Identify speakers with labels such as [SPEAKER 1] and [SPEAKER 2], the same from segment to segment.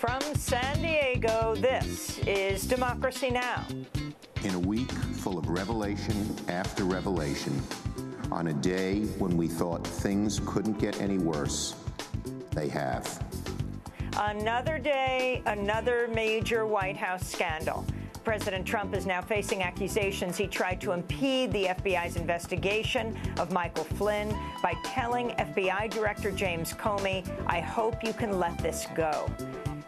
[SPEAKER 1] From San Diego, this is Democracy Now!
[SPEAKER 2] In a week full of revelation after revelation, on a day when we thought things couldn't get any worse, they have.
[SPEAKER 1] Another day, another major White House scandal. President Trump is now facing accusations he tried to impede the FBI's investigation of Michael Flynn by telling FBI Director James Comey, "I hope you can let this go."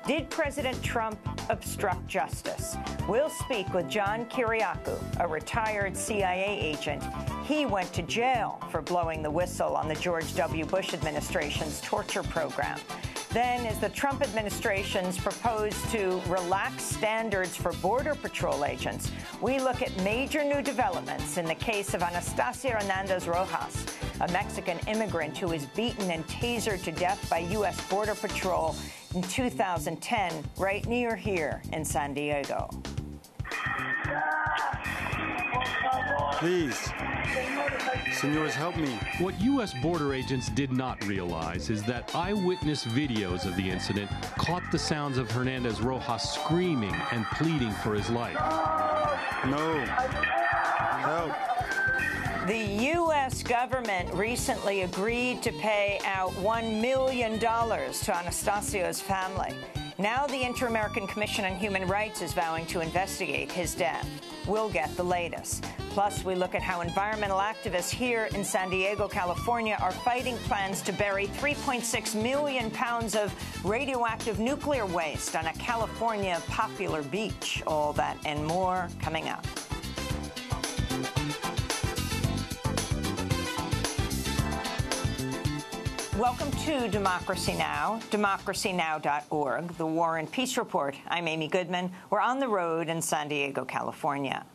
[SPEAKER 1] Did President Trump obstruct justice? We'll speak with John Kiriakou, a retired CIA agent. He went to jail for blowing the whistle on the George W. Bush administration's torture program. Then, as the Trump administration's proposed to relax standards for Border Patrol agents, we look at major new developments in the case of Anastasia Hernandez-Rojas, a Mexican immigrant who was beaten and tasered to death by U.S. Border Patrol in 2010, right near here in San Diego.
[SPEAKER 3] Please, senors, help me.
[SPEAKER 4] What U.S. border agents did not realize is that eyewitness videos of the incident caught the sounds of Hernandez-Rojas screaming and pleading for his life.
[SPEAKER 3] No. Help.
[SPEAKER 1] The U.S. government recently agreed to pay out $1 million to Anastasia's family. Now the Inter-American Commission on Human Rights is vowing to investigate his death. We'll get the latest. Plus, we look at how environmental activists here in San Diego, California, are fighting plans to bury 3.6 million pounds of radioactive nuclear waste on a California popular beach. All that and more coming up. Welcome to Democracy Now!, democracynow.org, the War and Peace Report. I'm Amy Goodman. We're on the road in San Diego, California.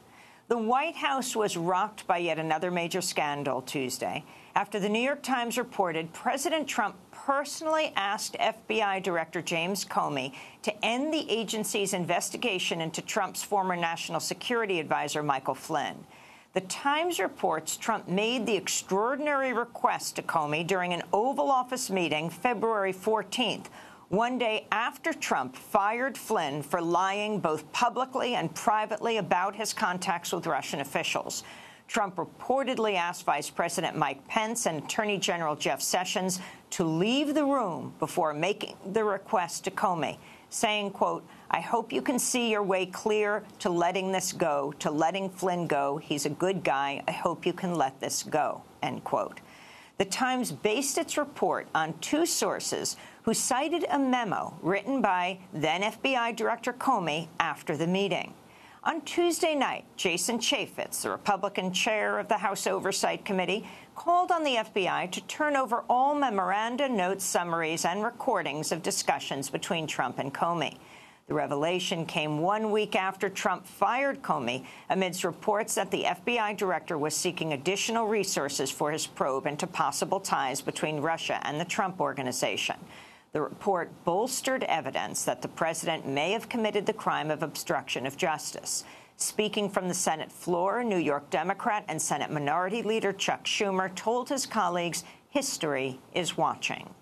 [SPEAKER 1] The White House was rocked by yet another major scandal Tuesday after the New York Times reported President Trump personally asked FBI Director James Comey to end the agency's investigation into Trump's former national security advisor, Michael Flynn. The Times reports Trump made the extraordinary request to Comey during an Oval Office meeting February 14th, one day after Trump fired Flynn for lying both publicly and privately about his contacts with Russian officials. Trump reportedly asked Vice President Mike Pence and Attorney General Jeff Sessions to leave the room before making the request to Comey, saying, quote, "I hope you can see your way clear to letting this go, to letting Flynn go. He's a good guy. I hope you can let this go," end quote. The Times based its report on two sources who cited a memo written by then FBI Director Comey after the meeting. On Tuesday night, Jason Chaffetz, the Republican chair of the House Oversight Committee, called on the FBI to turn over all memoranda, notes, summaries, and recordings of discussions between Trump and Comey. The revelation came 1 week after Trump fired Comey amidst reports that the FBI director was seeking additional resources for his probe into possible ties between Russia and the Trump Organization. The report bolstered evidence that the president may have committed the crime of obstruction of justice. Speaking from the Senate floor, New York Democrat and Senate Minority Leader Chuck Schumer told his colleagues history is watching.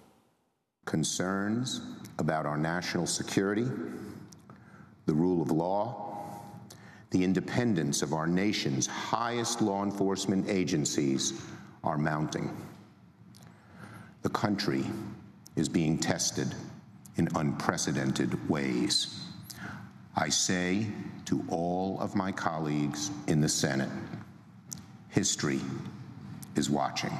[SPEAKER 2] Concerns about our national security, the rule of law, the independence of our nation's highest law enforcement agencies are mounting. The country is being tested in unprecedented ways. I say to all of my colleagues in the Senate, history is watching.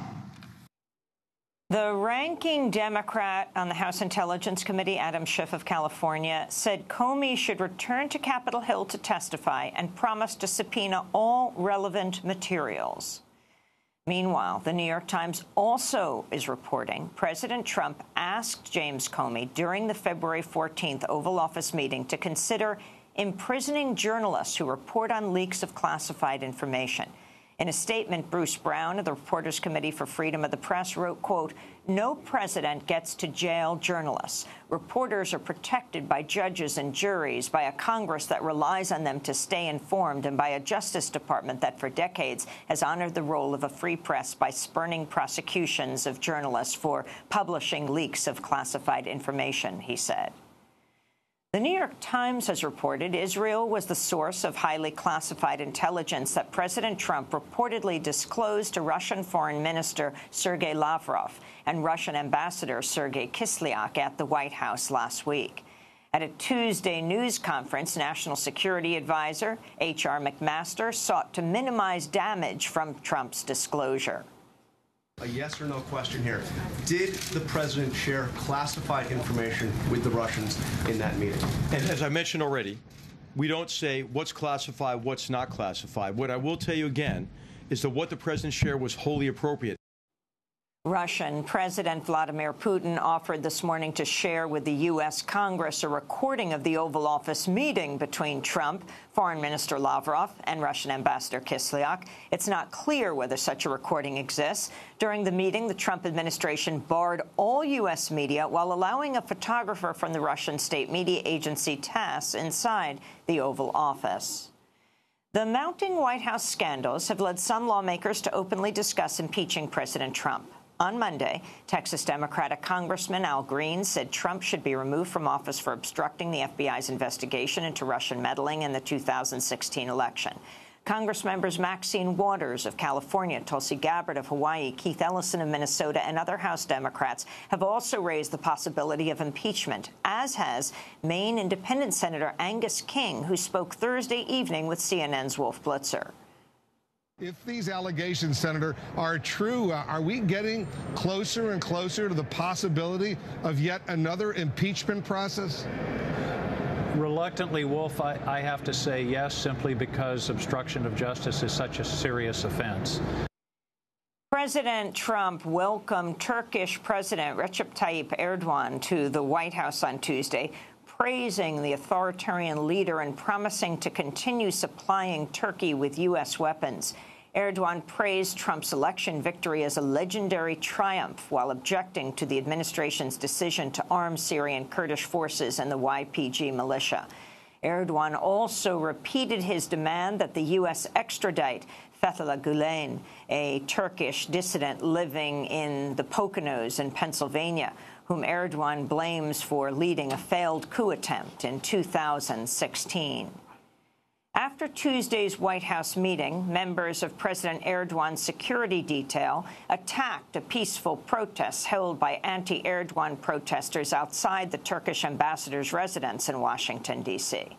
[SPEAKER 1] The ranking Democrat on the House Intelligence Committee, Adam Schiff of California, said Comey should return to Capitol Hill to testify and promised to subpoena all relevant materials. Meanwhile, the New York Times also is reporting President Trump asked James Comey during the February 14th Oval Office meeting to consider imprisoning journalists who report on leaks of classified information. In a statement, Bruce Brown of the Reporters Committee for Freedom of the Press wrote, quote, "No president gets to jail journalists. Reporters are protected by judges and juries, by a Congress that relies on them to stay informed, and by a Justice Department that for decades has honored the role of a free press by spurning prosecutions of journalists for publishing leaks of classified information," he said. New York Times has reported Israel was the source of highly classified intelligence that President Trump reportedly disclosed to Russian Foreign Minister Sergei Lavrov and Russian Ambassador Sergei Kislyak at the White House last week. At a Tuesday news conference, National Security Advisor H.R. McMaster sought to minimize damage from Trump's disclosure.
[SPEAKER 5] A yes or no question here. Did the president share classified information with the Russians in that meeting?
[SPEAKER 6] And as I mentioned already, we don't say what's classified, what's not classified. What I will tell you again is that what the president shared was wholly appropriate.
[SPEAKER 1] Russian President Vladimir Putin offered this morning to share with the U.S. Congress a recording of the Oval Office meeting between Trump, Foreign Minister Lavrov, and Russian Ambassador Kislyak. It's not clear whether such a recording exists. During the meeting, the Trump administration barred all U.S. media while allowing a photographer from the Russian state media agency TASS inside the Oval Office. The mounting White House scandals have led some lawmakers to openly discuss impeaching President Trump. On Monday, Texas Democratic Congressman Al Green said Trump should be removed from office for obstructing the FBI's investigation into Russian meddling in the 2016 election. Congressmembers Maxine Waters of California, Tulsi Gabbard of Hawaii, Keith Ellison of Minnesota, and other House Democrats have also raised the possibility of impeachment, as has Maine Independent Senator Angus King, who spoke Thursday evening with CNN's Wolf Blitzer.
[SPEAKER 7] If these allegations, Senator, are true, are we getting closer and closer to the possibility of yet another impeachment process?
[SPEAKER 8] Reluctantly, Wolf, I have to say yes, simply because obstruction of justice is such a serious offense.
[SPEAKER 1] President Trump welcomed Turkish President Recep Tayyip Erdogan to the White House on Tuesday, praising the authoritarian leader and promising to continue supplying Turkey with U.S. weapons. Erdogan praised Trump's election victory as a legendary triumph while objecting to the administration's decision to arm Syrian Kurdish forces and the YPG militia. Erdogan also repeated his demand that the U.S. extradite Fethullah Gulen, a Turkish dissident living in the Poconos in Pennsylvania, whom Erdogan blames for leading a failed coup attempt in 2016. After Tuesday's White House meeting, members of President Erdogan's security detail attacked a peaceful protest held by anti-Erdogan protesters outside the Turkish ambassador's residence in Washington, D.C.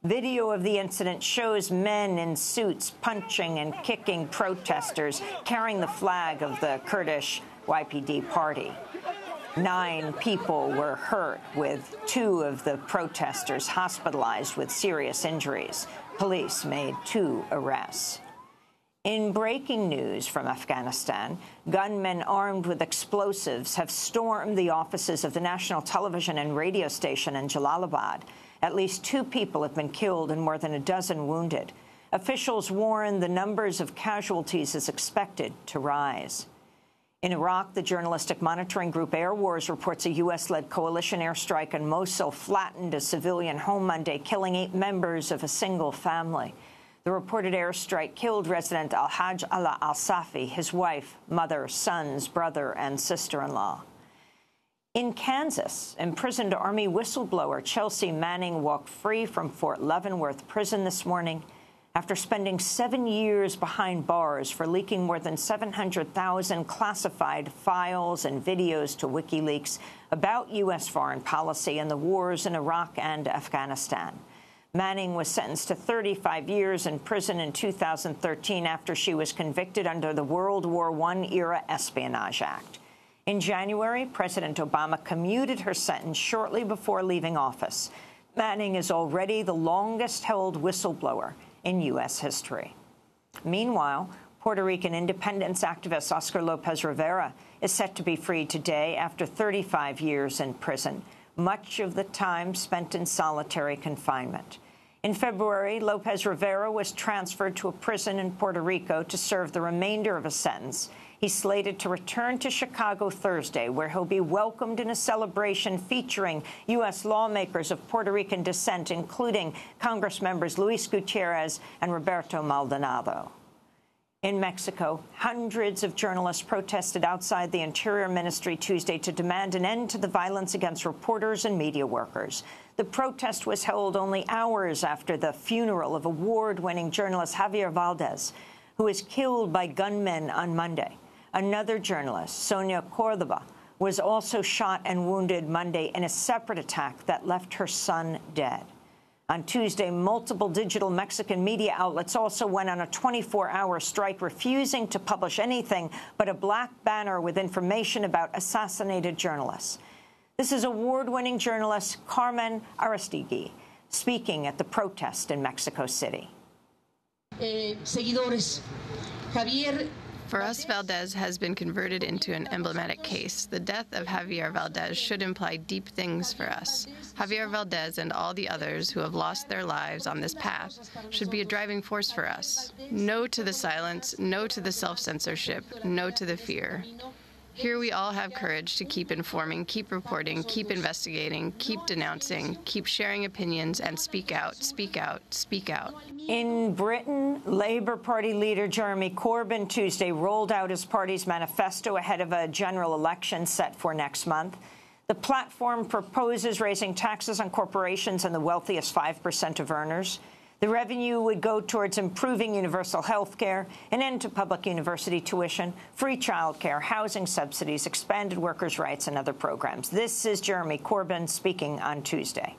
[SPEAKER 1] Video of the incident shows men in suits punching and kicking protesters carrying the flag of the Kurdish YPG party. 9 people were hurt, with 2 of the protesters hospitalized with serious injuries. Police made 2 arrests. In breaking news from Afghanistan, gunmen armed with explosives have stormed the offices of the national television and radio station in Jalalabad. At least 2 people have been killed and more than a dozen wounded. Officials warn the numbers of casualties is expected to rise. In Iraq, the journalistic monitoring group Air Wars reports a U.S.-led coalition airstrike in Mosul flattened a civilian home Monday, killing 8 members of a single family. The reported airstrike killed resident Al-Hajj Ala al-Safi, his wife, mother, sons, brother, and sister-in-law. In Kansas, imprisoned Army whistleblower Chelsea Manning walked free from Fort Leavenworth prison this morning after spending 7 years behind bars for leaking more than 700,000 classified files and videos to WikiLeaks about U.S. foreign policy and the wars in Iraq and Afghanistan. Manning was sentenced to 35 years in prison in 2013 after she was convicted under the World War I-era Espionage Act. In January, President Obama commuted her sentence shortly before leaving office. Manning is already the longest-held whistleblower in U.S. history. Meanwhile, Puerto Rican independence activist Oscar Lopez Rivera is set to be freed today after 35 years in prison, much of the time spent in solitary confinement. In February, Lopez Rivera was transferred to a prison in Puerto Rico to serve the remainder of a sentence. He's slated to return to Chicago Thursday, where he'll be welcomed in a celebration featuring U.S. lawmakers of Puerto Rican descent, including Congress members Luis Gutierrez and Roberto Maldonado. In Mexico, hundreds of journalists protested outside the Interior Ministry Tuesday to demand an end to the violence against reporters and media workers. The protest was held only hours after the funeral of award-winning journalist Javier Valdez, who was killed by gunmen on Monday. Another journalist, Sonia Cordova, was also shot and wounded Monday in a separate attack that left her son dead. On Tuesday, multiple digital Mexican media outlets also went on a 24-hour strike, refusing to publish anything but a black banner with information about assassinated journalists. This is award-winning journalist Carmen Aristigui speaking at the protest in Mexico City.
[SPEAKER 9] For us, Valdez has been converted into an emblematic case. The death of Javier Valdez should imply deep things for us. Javier Valdez and all the others who have lost their lives on this path should be a driving force for us. No to the silence, no to the self-censorship, no to the fear. Here we all have courage to keep informing, keep reporting, keep investigating, keep denouncing, keep sharing opinions, and speak out, speak out, speak out.
[SPEAKER 1] In Britain, Labour Party leader Jeremy Corbyn Tuesday rolled out his party's manifesto ahead of a general election set for next month. The platform proposes raising taxes on corporations and the wealthiest 5% of earners. The revenue would go towards improving universal health care, an end to public university tuition, free childcare, housing subsidies, expanded workers' rights, and other programs. This is Jeremy Corbyn speaking on Tuesday.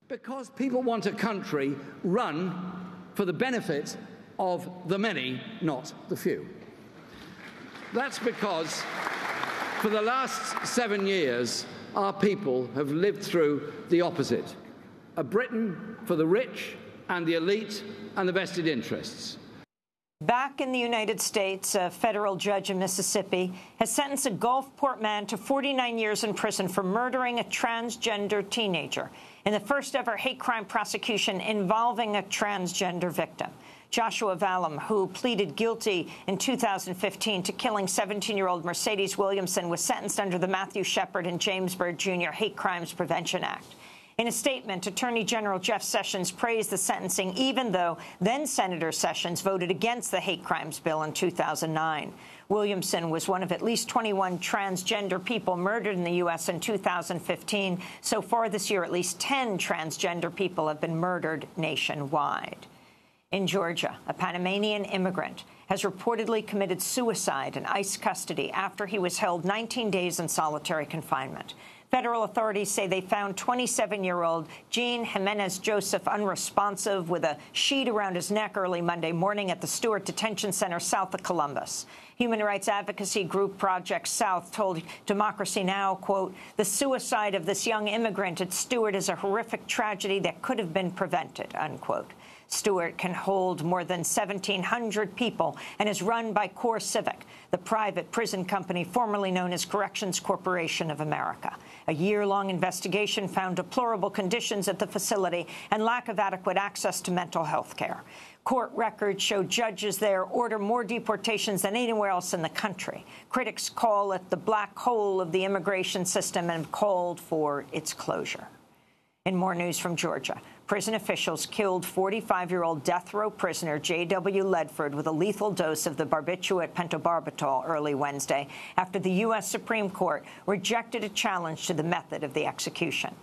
[SPEAKER 10] Because people want a country run for the benefit of the many, not the few. That's because for the last 7 years, our people have lived through the opposite. A Britain for the rich and the elite and the vested interests.
[SPEAKER 1] Back in the United States, a federal judge in Mississippi has sentenced a Gulfport man to 49 years in prison for murdering a transgender teenager in the first-ever hate crime prosecution involving a transgender victim. Joshua Valum, who pleaded guilty in 2015 to killing 17-year-old Mercedes Williamson, was sentenced under the Matthew Shepard and James Byrd Jr. Hate Crimes Prevention Act. In a statement, Attorney General Jeff Sessions praised the sentencing, even though then-Senator Sessions voted against the hate crimes bill in 2009. Williamson was one of at least 21 transgender people murdered in the U.S. in 2015. So far this year, at least 10 transgender people have been murdered nationwide. In Georgia, a Panamanian immigrant has reportedly committed suicide in ICE custody after he was held 19 days in solitary confinement. Federal authorities say they found 27-year-old Gene Jimenez Joseph unresponsive with a sheet around his neck early Monday morning at the Stewart Detention Center south of Columbus. Human rights advocacy group Project South told Democracy Now!, quote, "The suicide of this young immigrant at Stewart is a horrific tragedy that could have been prevented," unquote. Stewart can hold more than 1,700 people and is run by Core Civic, the private prison company formerly known as Corrections Corporation of America. A year-long investigation found deplorable conditions at the facility and lack of adequate access to mental health care. Court records show judges there order more deportations than anywhere else in the country. Critics call it the black hole of the immigration system and have called for its closure. In more news from Georgia, prison officials killed 45-year-old death row prisoner J.W. Ledford with a lethal dose of the barbiturate pentobarbital early Wednesday after the U.S. Supreme Court rejected a challenge to the method of the execution.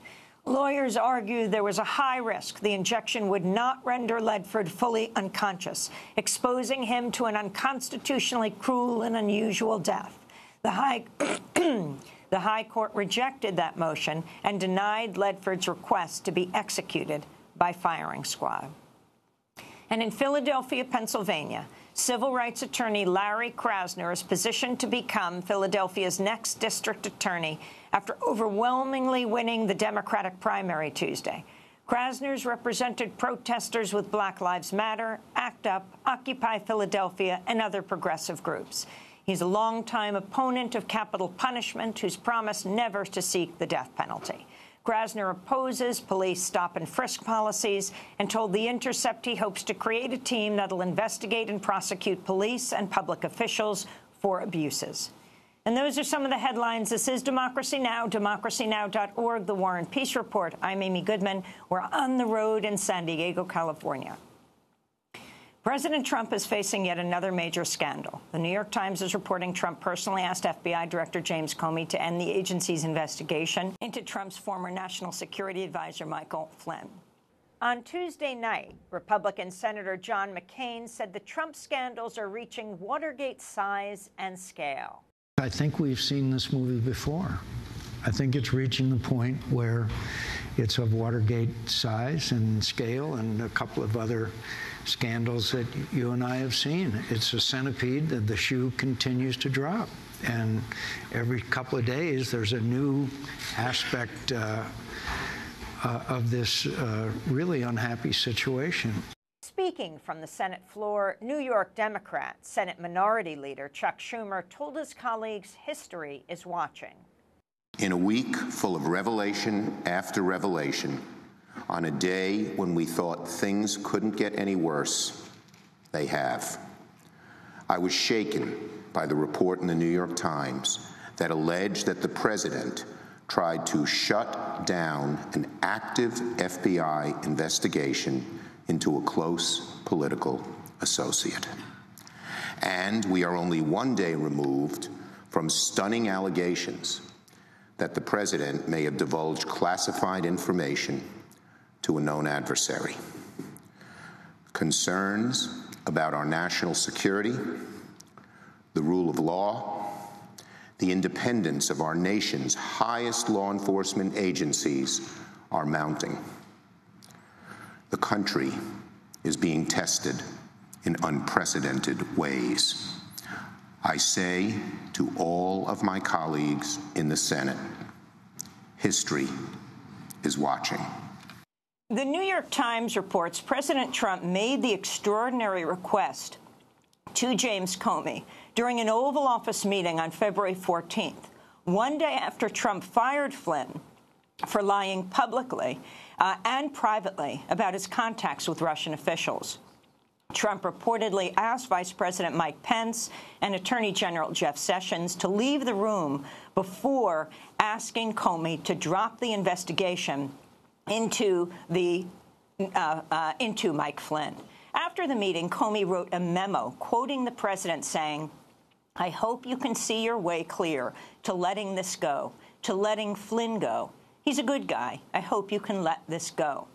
[SPEAKER 1] Lawyers argued there was a high risk the injection would not render Ledford fully unconscious, exposing him to an unconstitutionally cruel and unusual death. The High Court rejected that motion and denied Ledford's request to be executed by firing squad. And in Philadelphia, Pennsylvania, civil rights attorney Larry Krasner is positioned to become Philadelphia's next district attorney after overwhelmingly winning the Democratic primary Tuesday. Krasner's represented protesters with Black Lives Matter, ACT UP, Occupy Philadelphia, and other progressive groups. He's a longtime opponent of capital punishment who's promised never to seek the death penalty. Krasner opposes police stop-and-frisk policies and told The Intercept he hopes to create a team that'll investigate and prosecute police and public officials for abuses. And those are some of the headlines. This is Democracy Now!, democracynow.org, The War and Peace Report. I'm Amy Goodman. We're on the road in San Diego, California. President Trump is facing yet another major scandal. The New York Times is reporting Trump personally asked FBI Director James Comey to end the agency's investigation into Trump's former National Security Advisor, Michael Flynn. On Tuesday night, Republican Senator John McCain said the Trump scandals are reaching Watergate size and scale.
[SPEAKER 11] I think we've seen this movie before. I think it's reaching the point where it's of Watergate size and scale and a couple of other scandals that you and I have seen. It's a centipede that the shoe continues to drop. And every couple of days, there's a new aspect of this really unhappy situation.
[SPEAKER 1] Speaking from the Senate floor, New York Democrat Senate Minority Leader Chuck Schumer told his colleagues history is watching.
[SPEAKER 2] In a week full of revelation after revelation, on a day when we thought things couldn't get any worse, they have. I was shaken by the report in the New York Times that alleged that the president tried to shut down an active FBI investigation into a close political associate. And we are only one day removed from stunning allegations that the president may have divulged classified information to a known adversary. Concerns about our national security, the rule of law, the independence of our nation's highest law enforcement agencies are mounting. The country is being tested in unprecedented ways. I say to all of my colleagues in the Senate, history is watching.
[SPEAKER 1] The New York Times reports President Trump made the extraordinary request to James Comey during an Oval Office meeting on February 14th, one day after Trump fired Flynn for lying publicly and privately about his contacts with Russian officials. Trump reportedly asked Vice President Mike Pence and Attorney General Jeff Sessions to leave the room before asking Comey to drop the investigation into Mike Flynn. After the meeting, Comey wrote a memo quoting the president saying, "I hope you can see your way clear to letting this go, to letting Flynn go. He's a good guy. I hope you can let this go."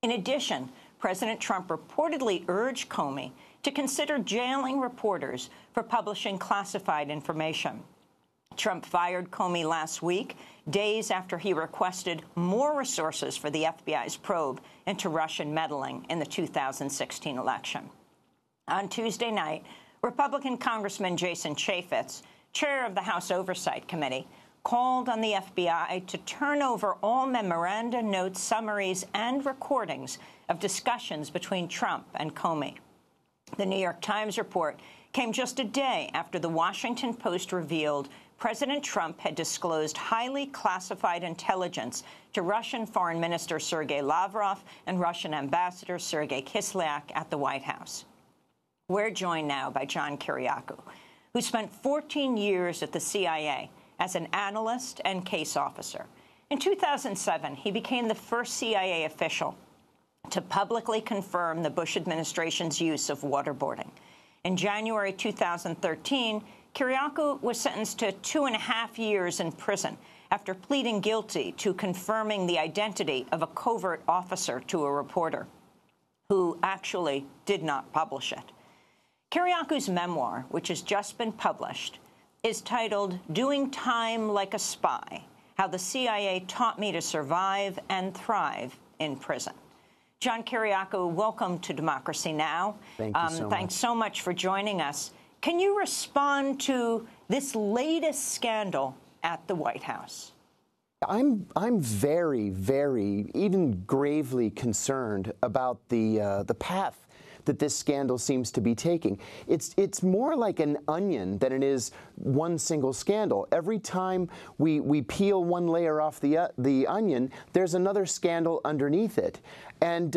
[SPEAKER 1] In addition, President Trump reportedly urged Comey to consider jailing reporters for publishing classified information. Trump fired Comey last week, days after he requested more resources for the FBI's probe into Russian meddling in the 2016 election. On Tuesday night, Republican Congressman Jason Chaffetz, chair of the House Oversight Committee, called on the FBI to turn over all memoranda, notes, summaries, and recordings of discussions between Trump and Comey. The New York Times report came just a day after the Washington Post revealed President Trump had disclosed highly classified intelligence to Russian Foreign Minister Sergei Lavrov and Russian Ambassador Sergei Kislyak at the White House. We're joined now by John Kiriakou, who spent 14 years at the CIA as an analyst and case officer. In 2007, he became the first CIA official to publicly confirm the Bush administration's use of waterboarding. In January 2013, Kiriakou was sentenced to 2.5 years in prison after pleading guilty to confirming the identity of a covert officer to a reporter who actually did not publish it. Kiriakou's memoir, which has just been published, is titled "Doing Time Like a Spy: How the CIA Taught Me to Survive and Thrive in Prison." John Kiriakou, welcome to Democracy Now!
[SPEAKER 12] Thank you so much.
[SPEAKER 1] Thanks so much for joining us. Can you respond to this latest scandal at the White House?
[SPEAKER 12] I'm very, very, even gravely concerned about the path that this scandal seems to be taking. It's more like an onion than it is one single scandal. Every time we peel one layer off the onion, there's another scandal underneath it. And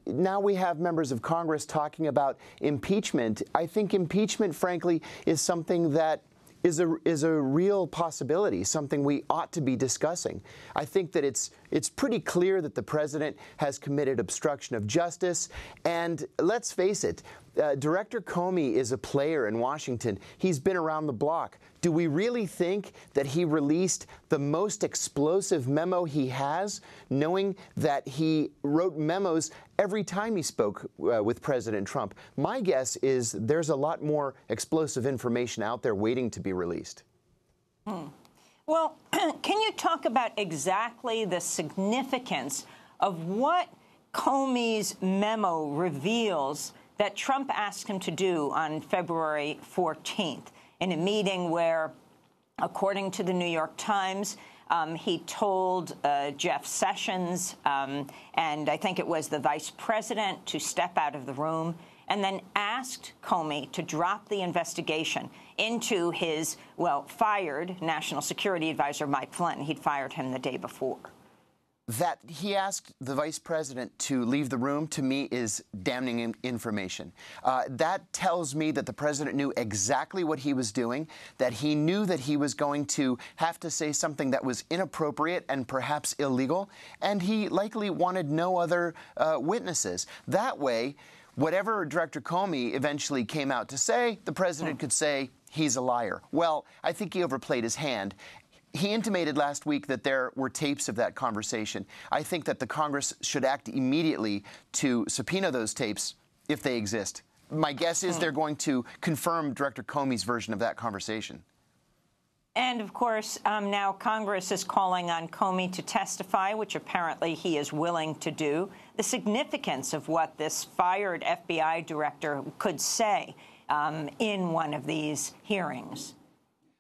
[SPEAKER 12] now we have members of Congress talking about impeachment. I think impeachment, frankly, is something that is a real possibility, something we ought to be discussing. I think that it's pretty clear that the president has committed obstruction of justice, and let's face it, Director Comey is a player in Washington. He's been around the block. Do we really think that he released the most explosive memo he has, knowing that he wrote memos every time he spoke with President Trump? My guess is there's a lot more explosive information out there waiting to be released.
[SPEAKER 1] Well, can you talk about exactly the significance of what Comey's memo reveals that Trump asked him to do on February 14th in a meeting where, according to the New York Times, he told Jeff Sessions and I think it was the vice president to step out of the room, and then asked Comey to drop the investigation into his, well, fired National Security Advisor Mike Flynn. He'd fired him the day before.
[SPEAKER 12] That he asked the vice president to leave the room, to me, is damning information. That tells me that the president knew exactly what he was doing, that he knew that he was going to have to say something that was inappropriate and perhaps illegal, and he likely wanted no other witnesses. That way, whatever Director Comey eventually came out to say, the president could say he's a liar. Well, I think he overplayed his hand. He intimated last week that there were tapes of that conversation. I think that the Congress should act immediately to subpoena those tapes if they exist. My guess is they're going to confirm Director Comey's version of that conversation.
[SPEAKER 1] And, of course, now Congress is calling on Comey to testify, which apparently he is willing to do. The significance of what this fired FBI director could say in one of these hearings.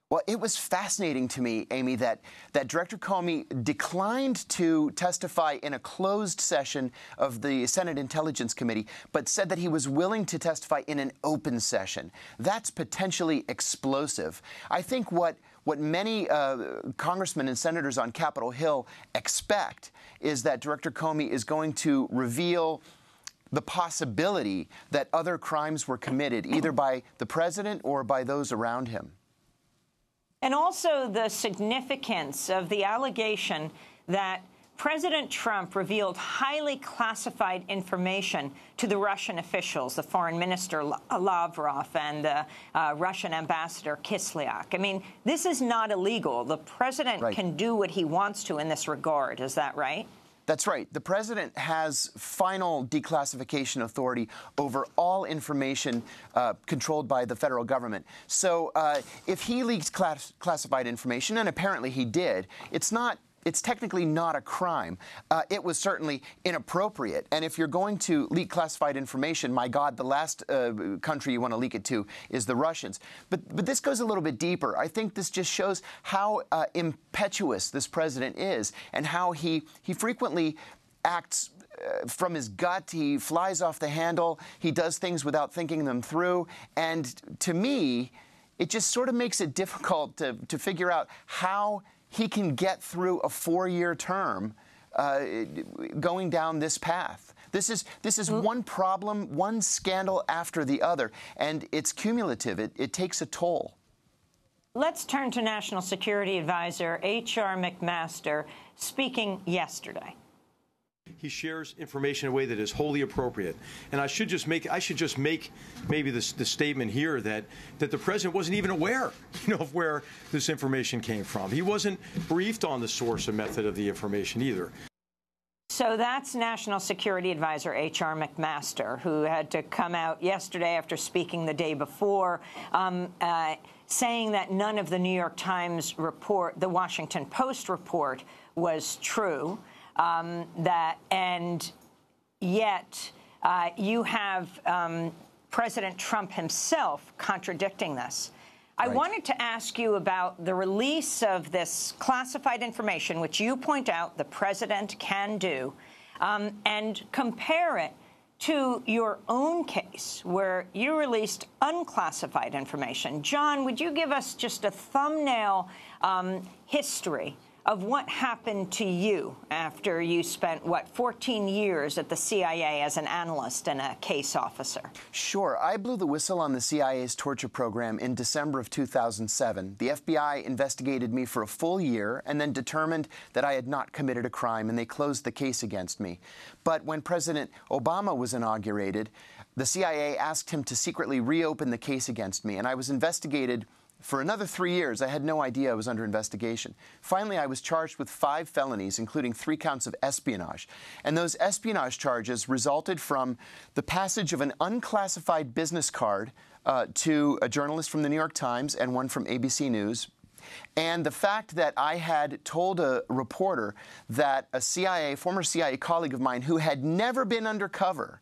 [SPEAKER 12] Well, it was fascinating to me, Amy, that Director Comey declined to testify in a closed session of the Senate Intelligence Committee, but said that he was willing to testify in an open session. That's potentially explosive. I think what many congressmen and senators on Capitol Hill expect is that Director Comey is going to reveal the possibility that other crimes were committed, either by the president or by those around him.
[SPEAKER 1] And also the significance of the allegation that President Trump revealed highly classified information to the Russian officials, the Foreign Minister Lavrov and the Russian Ambassador Kislyak. I mean, this is not illegal. The president can do what he wants to in this regard. Is that right?
[SPEAKER 12] That's right. The president has final declassification authority over all information controlled by the federal government. So if he leaked classified information, and apparently he did, it's technically not a crime. It was certainly inappropriate. And if you're going to leak classified information, my God, the last country you want to leak it to is the Russians. But this goes a little bit deeper. I think this just shows how impetuous this president is and how he frequently acts from his gut. He flies off the handle. He does things without thinking them through. And to me, it just sort of makes it difficult to figure out how he can get through a 4-year term going down this path. This is one problem, one scandal after the other, and it's cumulative. It takes a toll.
[SPEAKER 1] Let's turn to National Security Advisor H.R. McMaster speaking yesterday.
[SPEAKER 6] He shares information in a way that is wholly appropriate. And I should just make maybe the statement here that the president wasn't even aware, of where this information came from. He wasn't briefed on the source and method of the information either.
[SPEAKER 1] So that's National Security Advisor H.R. McMaster, who had to come out yesterday after speaking the day before, saying that none of the New York Times report, the Washington Post report, was true. And yet you have President Trump himself contradicting this. I wanted to ask you about the release of this classified information, which you point out the president can do, and compare it to your own case where you released unclassified information. John, would you give us just a thumbnail history of what happened to you after you spent, what, 14 years at the CIA as an analyst and a case officer?
[SPEAKER 12] Sure. I blew the whistle on the CIA's torture program in December of 2007. The FBI investigated me for a full year and then determined that I had not committed a crime, and they closed the case against me. But when President Obama was inaugurated, the CIA asked him to secretly reopen the case against me, and I was investigated for another 3 years. I had no idea I was under investigation. Finally, I was charged with 5 felonies, including 3 counts of espionage. And those espionage charges resulted from the passage of an unclassified business card to a journalist from the New York Times and one from ABC News, and the fact that I had told a reporter that a former CIA colleague of mine who had never been undercover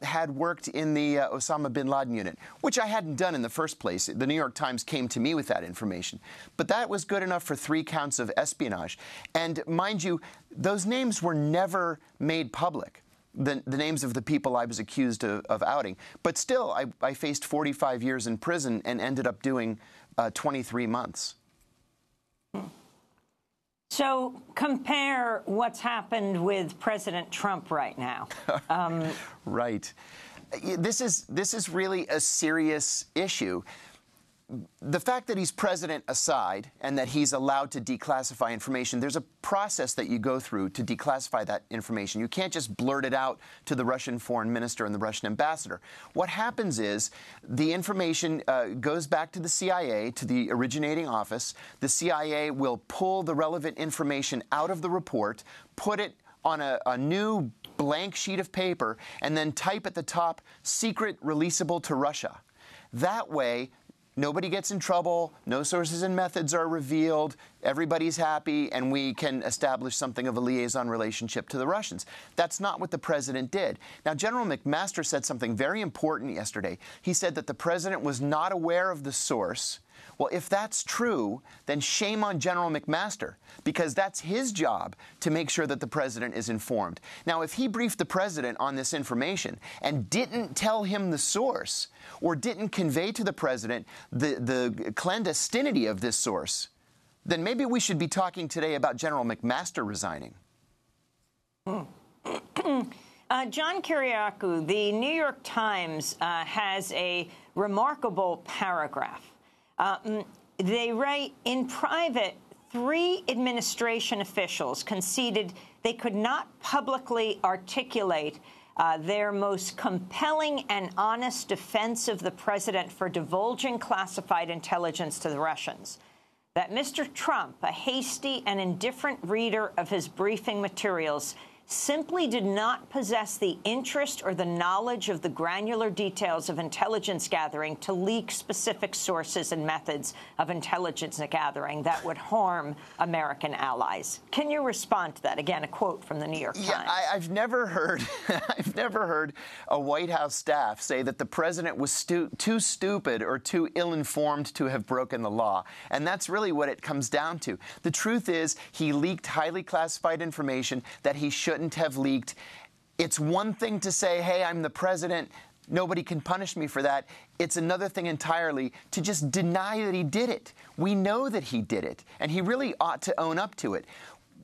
[SPEAKER 12] had worked in the Osama bin Laden unit, which I hadn't done in the first place. The New York Times came to me with that information. But that was good enough for 3 counts of espionage. And mind you, those names were never made public, the names of the people I was accused of outing. But still, I faced 45 years in prison and ended up doing 23 months.
[SPEAKER 1] So compare what's happened with President Trump right now.
[SPEAKER 12] Right. This is really a serious issue. The fact that he's president aside and that he's allowed to declassify information, there's a process that you go through to declassify that information. You can't just blurt it out to the Russian foreign minister and the Russian ambassador. What happens is the information goes back to the CIA, to the originating office. The CIA will pull the relevant information out of the report, put it on a new blank sheet of paper, and then type at the top, "Secret releasable to Russia." That way, nobody gets in trouble, no sources and methods are revealed, everybody's happy, and we can establish something of a liaison relationship to the Russians. That's not what the president did. Now, General McMaster said something very important yesterday. He said that the president was not aware of the source. Well, if that's true, then shame on General McMaster, because that's his job to make sure that the president is informed. Now, if he briefed the president on this information and didn't tell him the source or didn't convey to the president the clandestinity of this source, then maybe we should be talking today about General McMaster resigning.
[SPEAKER 1] John Kiriakou, the New York Times has a remarkable paragraph. They write, in private, 3 administration officials conceded they could not publicly articulate their most compelling and honest defense of the president for divulging classified intelligence to the Russians. That Mr. Trump, a hasty and indifferent reader of his briefing materials, simply did not possess the interest or the knowledge of the granular details of intelligence gathering to leak specific sources and methods of intelligence gathering that would harm American allies. Can you respond to that? Again, a quote from the New York Times.
[SPEAKER 12] Yeah, I've never heard a White House staff say that the president was too stupid or too ill-informed to have broken the law. And that's really what it comes down to. The truth is he leaked highly classified information that he shouldn't have leaked. It's one thing to say, hey, I'm the president, nobody can punish me for that. It's another thing entirely to just deny that he did it. We know that he did it, and he really ought to own up to it.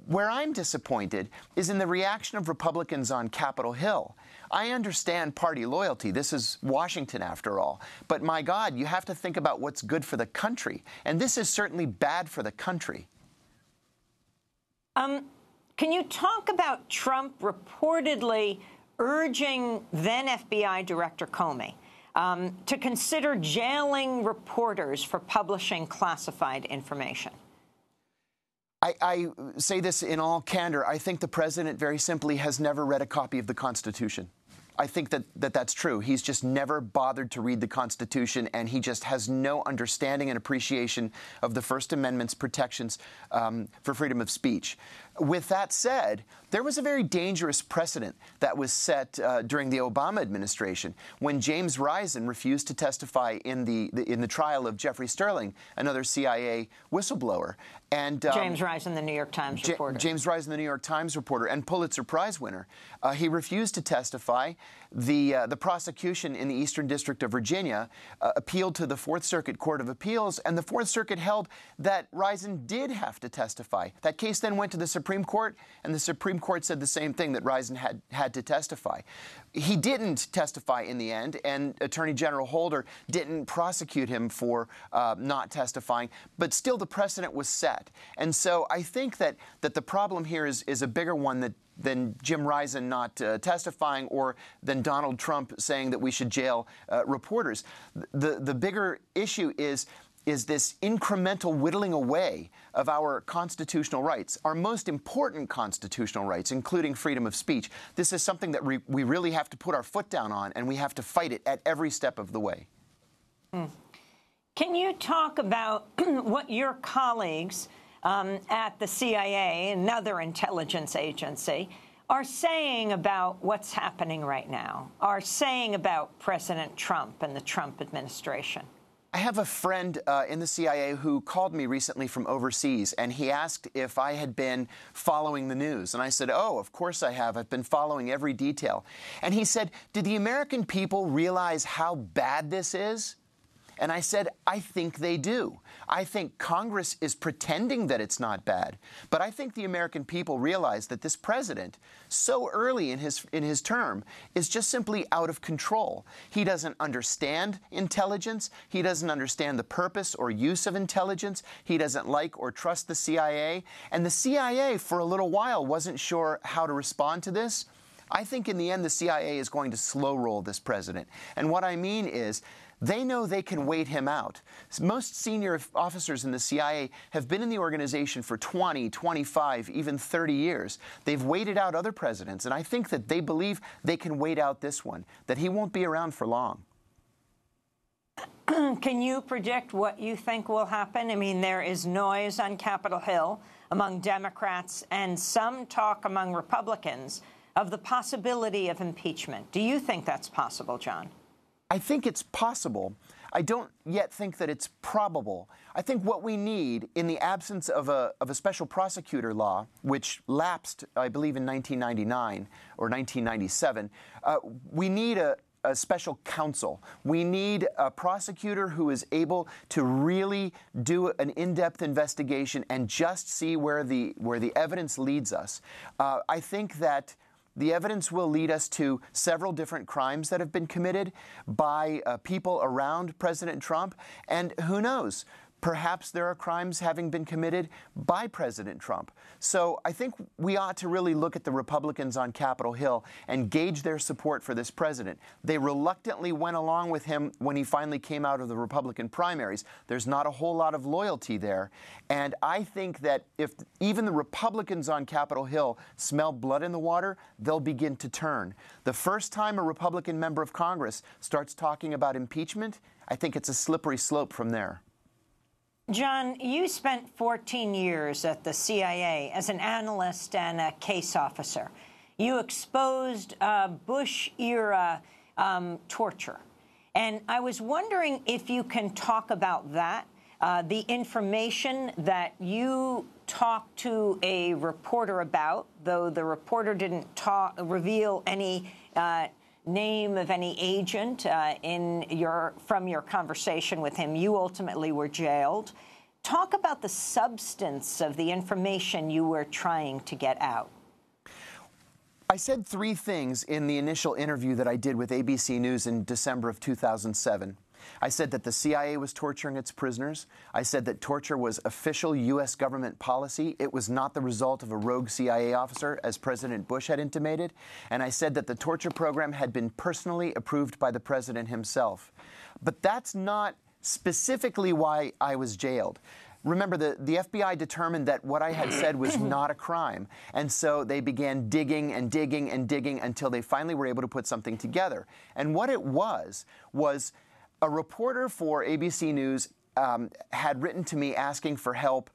[SPEAKER 12] Where I'm disappointed is in the reaction of Republicans on Capitol Hill. I understand party loyalty. This is Washington, after all. But my God, you have to think about what's good for the country, and this is certainly bad for the country.
[SPEAKER 1] Can you talk about Trump reportedly urging then FBI Director Comey to consider jailing reporters for publishing classified information?
[SPEAKER 12] I say this in all candor. I think the president very simply has never read a copy of the Constitution. I think that's true. He's just never bothered to read the Constitution, and he just has no understanding and appreciation of the First Amendment's protections for freedom of speech. with that said, there was a very dangerous precedent that was set during the Obama administration when James Risen refused to testify in the trial of Jeffrey Sterling, another CIA whistleblower. And
[SPEAKER 1] James Risen, the New York Times reporter.
[SPEAKER 12] James Risen, the New York Times reporter and Pulitzer Prize winner. He refused to testify. The prosecution in the Eastern District of Virginia appealed to the Fourth Circuit Court of Appeals, and the Fourth Circuit held that Risen did have to testify. That case then went to the Supreme Court, and the Supreme Court said the same thing, that Risen had to testify. He didn't testify in the end, and Attorney General Holder didn't prosecute him for not testifying, but still the precedent was set. And so I think that the problem here is a bigger one than Jim Risen not testifying, or than Donald Trump saying that we should jail reporters. The bigger issue is this incremental whittling away of our constitutional rights, our most important constitutional rights, including freedom of speech. This is something that we really have to put our foot down on, and we have to fight it at every step of the way.
[SPEAKER 1] Can you talk about what your colleagues at the CIA, another intelligence agency, are saying about what's happening right now, are saying about President Trump and the Trump administration?
[SPEAKER 12] I have a friend in the CIA who called me recently from overseas, and he asked if I had been following the news. And I said, oh, of course I have. I've been following every detail. And he said, did the American people realize how bad this is? And I said, I think they do. I think Congress is pretending that it's not bad. But I think the American people realize that this president, so early in his term, is just simply out of control. He doesn't understand intelligence. He doesn't understand the purpose or use of intelligence. He doesn't like or trust the CIA. And the CIA, for a little while, wasn't sure how to respond to this. I think in the end, the CIA is going to slow roll this president. And what I mean is, they know they can wait him out. Most senior officers in the CIA have been in the organization for 20, 25, even 30 years. They've waited out other presidents, and I think that they believe they can wait out this one, that he won't be around for long.
[SPEAKER 1] Can you predict what you think will happen? I mean, there is noise on Capitol Hill among Democrats and some talk among Republicans of the possibility of impeachment. Do you think that's possible, John?
[SPEAKER 12] I think it's possible. I don't yet think that it's probable. I think what we need, in the absence of a special prosecutor law, which lapsed, I believe, in 1999 or 1997, we need a special counsel. We need a prosecutor who is able to really do an in-depth investigation and just see where the evidence leads us. I think that the evidence will lead us to several different crimes that have been committed by people around President Trump. And who knows? Perhaps there are crimes having been committed by President Trump. So I think we ought to really look at the Republicans on Capitol Hill and gauge their support for this president. They reluctantly went along with him when he finally came out of the Republican primaries. There's not a whole lot of loyalty there. And I think that if even the Republicans on Capitol Hill smell blood in the water, they'll begin to turn. The first time a Republican member of Congress starts talking about impeachment, I think it's a slippery slope from there.
[SPEAKER 1] John, you spent 14 years at the CIA as an analyst and a case officer. You exposed Bush-era torture. And I was wondering if you can talk about that, the information that you talked to a reporter about, though the reporter didn't reveal any name of any agent from your conversation with him. You ultimately were jailed. Talk about the substance of the information you were trying to get out.
[SPEAKER 12] I said three things in the initial interview that I did with ABC News in December of 2007. I said that the CIA was torturing its prisoners. I said that torture was official U.S. government policy. It was not the result of a rogue CIA officer, as President Bush had intimated. And I said that the torture program had been personally approved by the president himself. But that's not specifically why I was jailed. Remember, the FBI determined that what I had said was not a crime. And so they began digging and digging and digging until they finally were able to put something together. And what it was a reporter for ABC News had written to me asking for help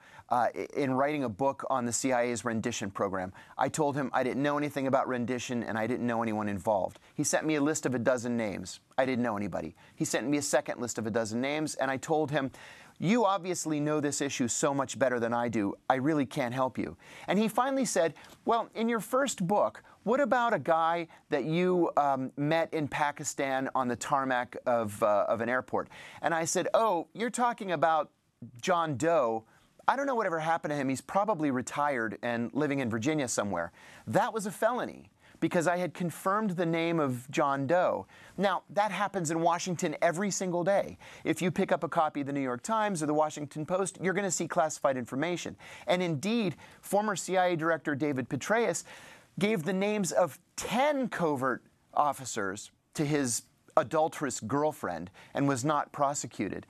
[SPEAKER 12] in writing a book on the CIA's rendition program. I told him I didn't know anything about rendition and I didn't know anyone involved. He sent me a list of a dozen names. I didn't know anybody. He sent me a second list of a dozen names, and I told him, you obviously know this issue so much better than I do. I really can't help you. And he finally said, well, in your first book, what about a guy that you met in Pakistan on the tarmac of an airport? And I said, oh, you're talking about John Doe. I don't know whatever happened to him. He's probably retired and living in Virginia somewhere. That was a felony because I had confirmed the name of John Doe. Now, that happens in Washington every single day. If you pick up a copy of the New York Times or the Washington Post, you're going to see classified information. And indeed, former CIA Director David Petraeus gave the names of 10 covert officers to his adulterous girlfriend and was not prosecuted.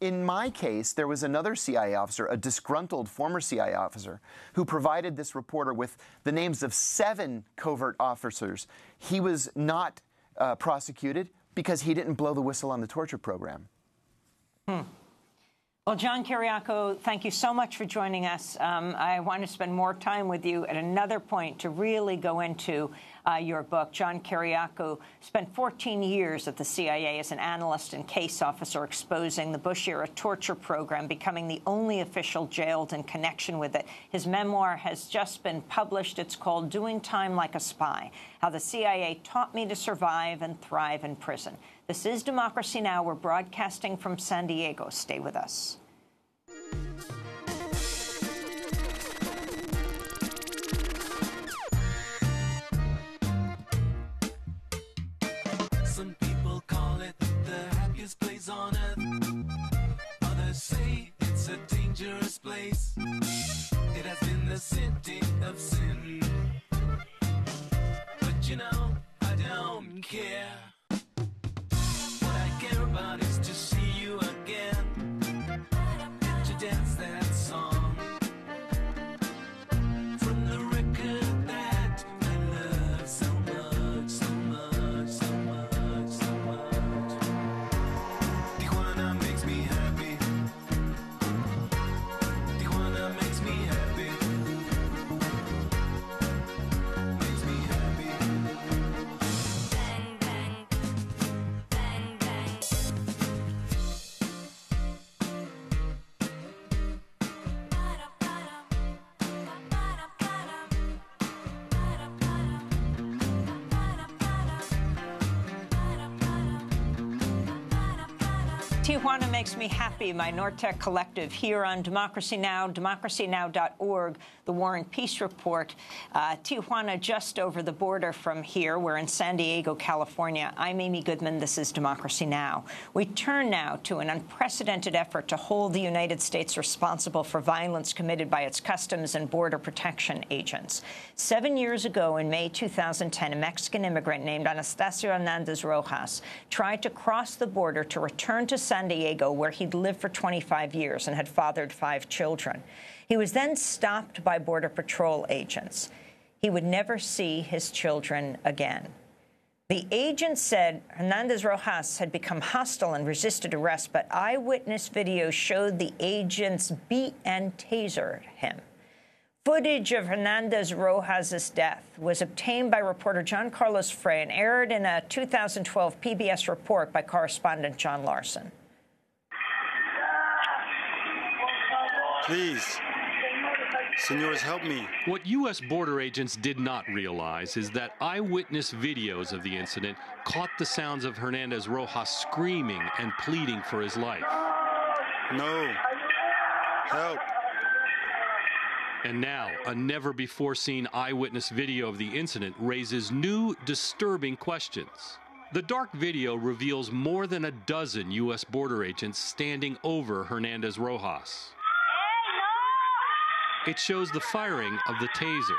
[SPEAKER 12] In my case, there was another CIA officer, a disgruntled former CIA officer, who provided this reporter with the names of 7 covert officers. He was not prosecuted because he didn't blow the whistle on the torture program.
[SPEAKER 1] Well, John Kiriakou, thank you so much for joining us. I want to spend more time with you at another point to really go into your book. John Kiriakou spent 14 years at the CIA as an analyst and case officer exposing the Bush-era torture program, becoming the only official jailed in connection with it. His memoir has just been published. It's called Doing Time Like a Spy: How the CIA Taught Me to Survive and Thrive in Prison. This is Democracy Now! We're broadcasting from San Diego. Stay with us.
[SPEAKER 13] Some people call it the happiest place on earth. Others say it's a dangerous place. It has been the city of sin. But you know, I don't care. What I care about is to see you again, to dance that song from the record that I love so much, so much, so much, so much. Tijuana makes me happy. Tijuana makes me happy. Makes me happy. Bang, bang, bang, bang.
[SPEAKER 1] Tijuana Makes Me Happy, my Nortec collective, here on Democracy Now!, DemocracyNow.org, the War and Peace Report. Tijuana, just over the border from here. We're in San Diego, California. I'm Amy Goodman. This is Democracy Now! We turn now to an unprecedented effort to hold the United States responsible for violence committed by its Customs and Border Protection agents. 7 years ago, in May 2010, a Mexican immigrant named Anastasio Hernandez Rojas tried to cross the border to return to San Diego, where he'd lived for 25 years and had fathered 5 children. He was then stopped by Border Patrol agents. He would never see his children again. The agents said Hernandez Rojas had become hostile and resisted arrest, but eyewitness video showed the agents beat and tasered him. Footage of Hernandez Rojas' death was obtained by reporter John Carlos Frey and aired in a 2012 PBS report by correspondent John Larson.
[SPEAKER 3] Please. Senors, help me.
[SPEAKER 4] What U.S. border agents did not realize is that eyewitness videos of the incident caught the sounds of Hernandez Rojas screaming and pleading for his life.
[SPEAKER 3] No. Help.
[SPEAKER 4] And now, a never-before-seen eyewitness video of the incident raises new, disturbing questions. The dark video reveals more than a dozen U.S. border agents standing over Hernandez Rojas. It shows the firing of the taser.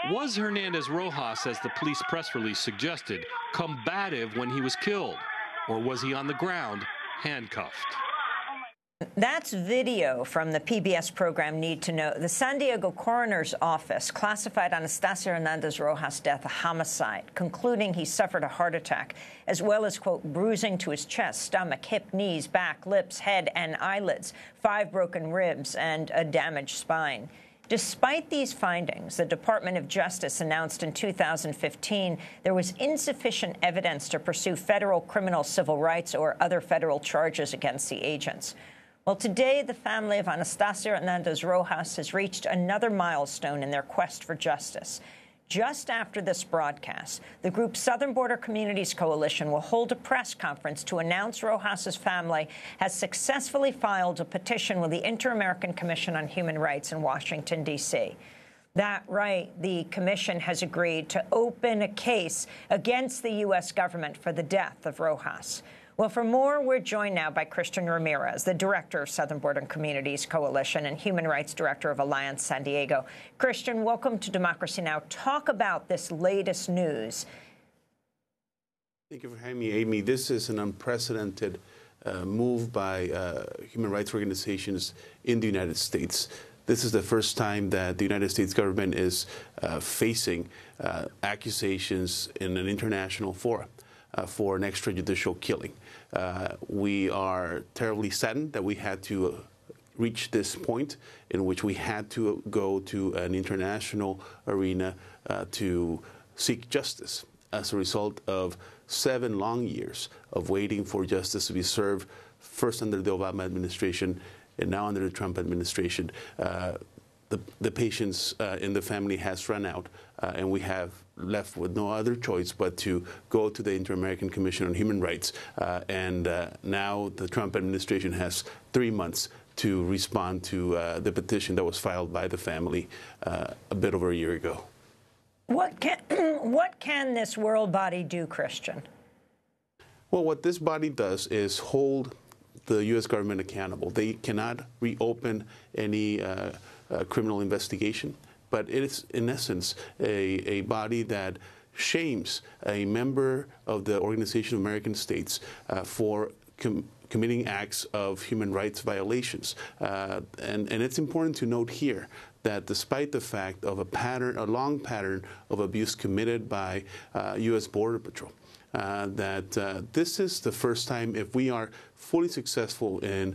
[SPEAKER 4] Was Hernandez Rojas, as the police press release suggested, combative when he was killed? Or was he on the ground, handcuffed?
[SPEAKER 1] That's video from the PBS program Need to Know. The San Diego coroner's office classified Anastacio Hernandez Rojas' death a homicide, concluding he suffered a heart attack, as well as, quote, bruising to his chest, stomach, hip, knees, back, lips, head, and eyelids, 5 broken ribs, and a damaged spine. Despite these findings, the Department of Justice announced in 2015 there was insufficient evidence to pursue federal criminal civil rights or other federal charges against the agents. Well, today, the family of Anastacio Hernandez Rojas has reached another milestone in their quest for justice. Just after this broadcast, the group Southern Border Communities Coalition will hold a press conference to announce Rojas's family has successfully filed a petition with the Inter-American Commission on Human Rights in Washington, D.C. That right, the commission has agreed to open a case against the U.S. government for the death of Rojas. Well, for more, we're joined now by Christian Ramirez, the director of Southern Border Communities Coalition and Human Rights Director of Alliance San Diego. Christian, welcome to Democracy Now! Talk about this latest news.
[SPEAKER 14] Thank you for having me, Amy. This is an unprecedented move by human rights organizations in the United States. This is the first time that the United States government is facing accusations in an international forum for an extrajudicial killing. We are terribly saddened that we had to reach this point in which we had to go to an international arena to seek justice as a result of 7 long years of waiting for justice to be served, first under the Obama administration and now under the Trump administration. The patience in the family has run out, and we have left with no other choice but to go to the Inter-American Commission on Human Rights. And now the Trump administration has 3 months to respond to the petition that was filed by the family a bit over a year ago.
[SPEAKER 1] What can this world body do, Christian?
[SPEAKER 14] Well, what this body does is hold the U.S. government accountable. They cannot reopen any criminal investigation, but it is, in essence, a body that shames a member of the Organization of American States for committing acts of human rights violations. And it's important to note here that despite the fact of a long pattern of abuse committed by U.S. Border Patrol, that this is the first time, if we are fully successful in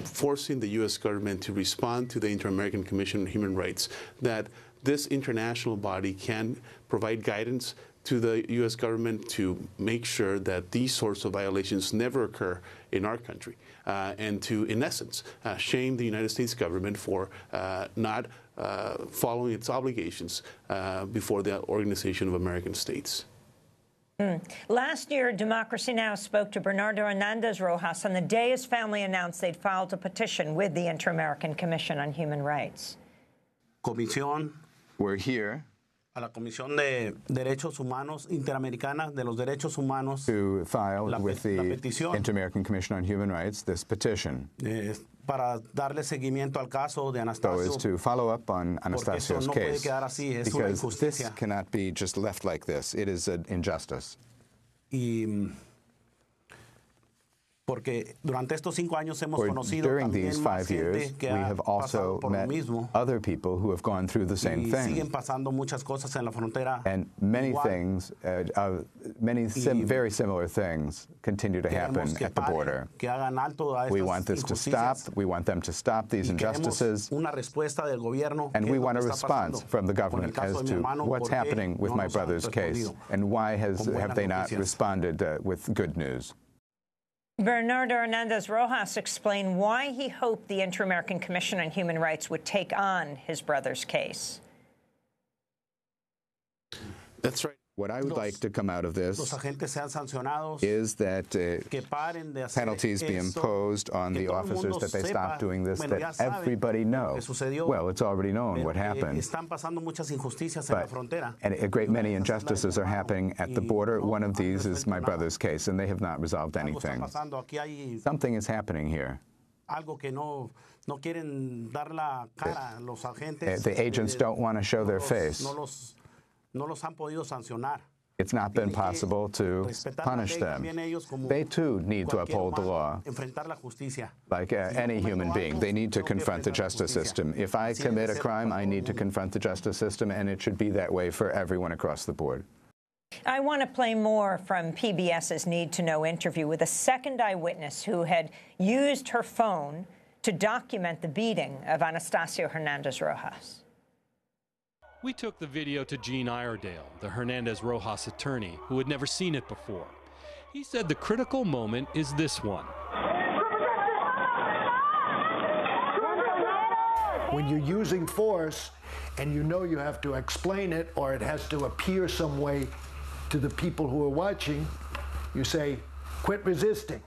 [SPEAKER 14] forcing the U.S. government to respond to the Inter-American Commission on Human Rights, that this international body can provide guidance to the U.S. government to make sure that these sorts of violations never occur in our country, and to, in essence, shame the United States government for not following its obligations before the Organization of American States.
[SPEAKER 1] Last year, Democracy Now! Spoke to Bernardo Hernandez Rojas on the day his family announced they'd filed a petition with the Inter-American Commission on Human Rights.
[SPEAKER 15] We're here
[SPEAKER 16] a la Comisión de Derechos Humanos Interamericana de los Derechos Humanos
[SPEAKER 15] to file with the Inter-American Commission on Human Rights this petition.
[SPEAKER 16] Para darle seguimiento al caso de Anastasio.
[SPEAKER 15] So is to follow up on Anastacio's case, because this cannot be just left like this. It is an injustice.
[SPEAKER 16] Porque durante estos 5 años hemos conocido
[SPEAKER 15] during these 5 years, we have also met other people who have gone through the same thing.
[SPEAKER 16] Siguen pasando muchas cosas en la frontera.
[SPEAKER 15] And many things, very similar things continue to happen at the border. We want this to stop. We want them to stop these injustices. And we want a response from the government as to what's happening with my brother's case and why have they not responded with good news.
[SPEAKER 1] Bernardo Hernandez Rojas explained why he hoped the Inter-American Commission on Human Rights would take on his brother's case.
[SPEAKER 14] That's right.
[SPEAKER 15] What I would like to come out of this is that penalties be imposed on the officers, that they stop doing this, that everybody knows. Well, it's already known what happened. But a great many injustices are happening at the border. One of these is my brother's case, and they have not resolved anything. Something is happening here. The agents don't want to show their face.
[SPEAKER 16] No los han podido sancionar.
[SPEAKER 15] It's not been possible to punish them. They, too, need to uphold the law. Like any human being, they need to confront the justice system. If I commit a crime, I need to confront the justice system, and it should be that way for everyone across the board.
[SPEAKER 1] I want to play more from PBS's Need to Know interview with a second eyewitness who had used her phone to document the beating of Anastasio Hernandez Rojas.
[SPEAKER 4] We took the video to Gene Iredale, the Hernandez Rojas attorney, who had never seen it before. He said the critical moment is this one.
[SPEAKER 17] When you're using force and you know you have to explain it or it has to appear some way to the people who are watching, you say, quit resisting.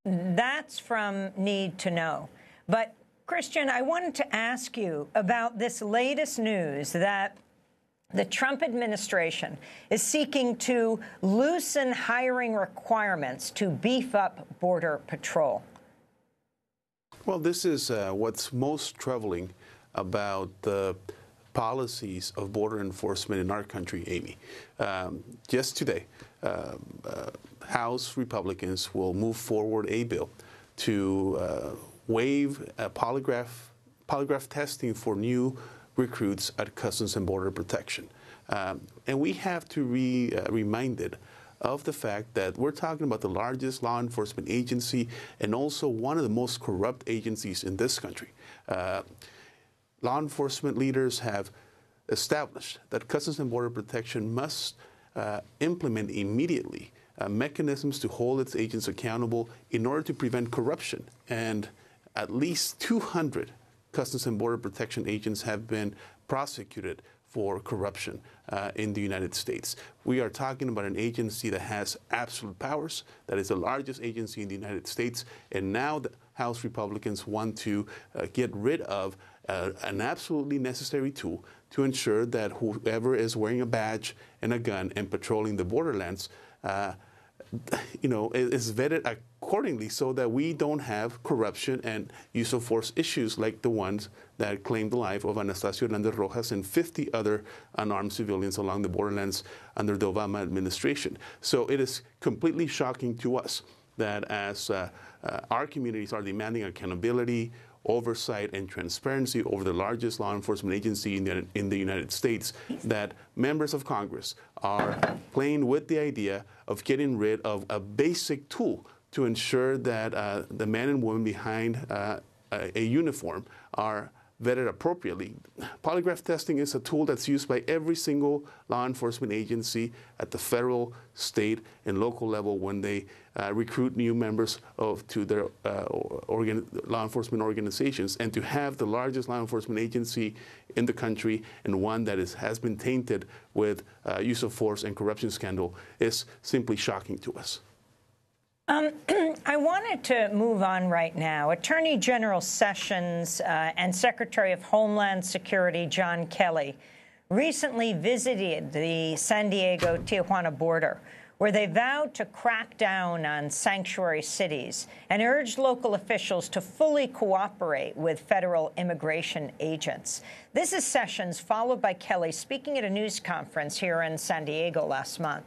[SPEAKER 1] That's from Need to Know. But Christian, I wanted to ask you about this latest news that the Trump administration is seeking to loosen hiring requirements to beef up Border Patrol.
[SPEAKER 14] Well, this is what's most troubling about the policies of border enforcement in our country, Amy. Just today, House Republicans will move forward a bill to waive polygraph testing for new recruits at Customs and Border Protection. And we have to be reminded of the fact that we're talking about the largest law enforcement agency and also one of the most corrupt agencies in this country. Law enforcement leaders have established that Customs and Border Protection must implement immediately mechanisms to hold its agents accountable in order to prevent corruption. And at least 200 Customs and Border Protection agents have been prosecuted for corruption in the United States. We are talking about an agency that has absolute powers, that is the largest agency in the United States, and now the House Republicans want to get rid of an absolutely necessary tool to ensure that whoever is wearing a badge and a gun and patrolling the borderlands is vetted accordingly so that we don't have corruption and use of force issues like the ones that claimed the life of Anastasio Hernandez Rojas and 50 other unarmed civilians along the borderlands under the Obama administration. So it is completely shocking to us that as our communities are demanding accountability, oversight, and transparency over the largest law enforcement agency in the United States, that members of Congress are playing with the idea of getting rid of a basic tool to ensure that the men and women behind a uniform are vetted appropriately. Polygraph testing is a tool that's used by every single law enforcement agency at the federal, state, and local level when they recruit new members to their law enforcement organizations. And to have the largest law enforcement agency in the country and one that has been tainted with use of force and corruption scandal is simply shocking to us.
[SPEAKER 1] I wanted to move on right now. Attorney General Sessions and Secretary of Homeland Security John Kelly recently visited the San Diego-Tijuana border, where they vowed to crack down on sanctuary cities and urged local officials to fully cooperate with federal immigration agents. This is Sessions, followed by Kelly speaking at a news conference here in San Diego last month.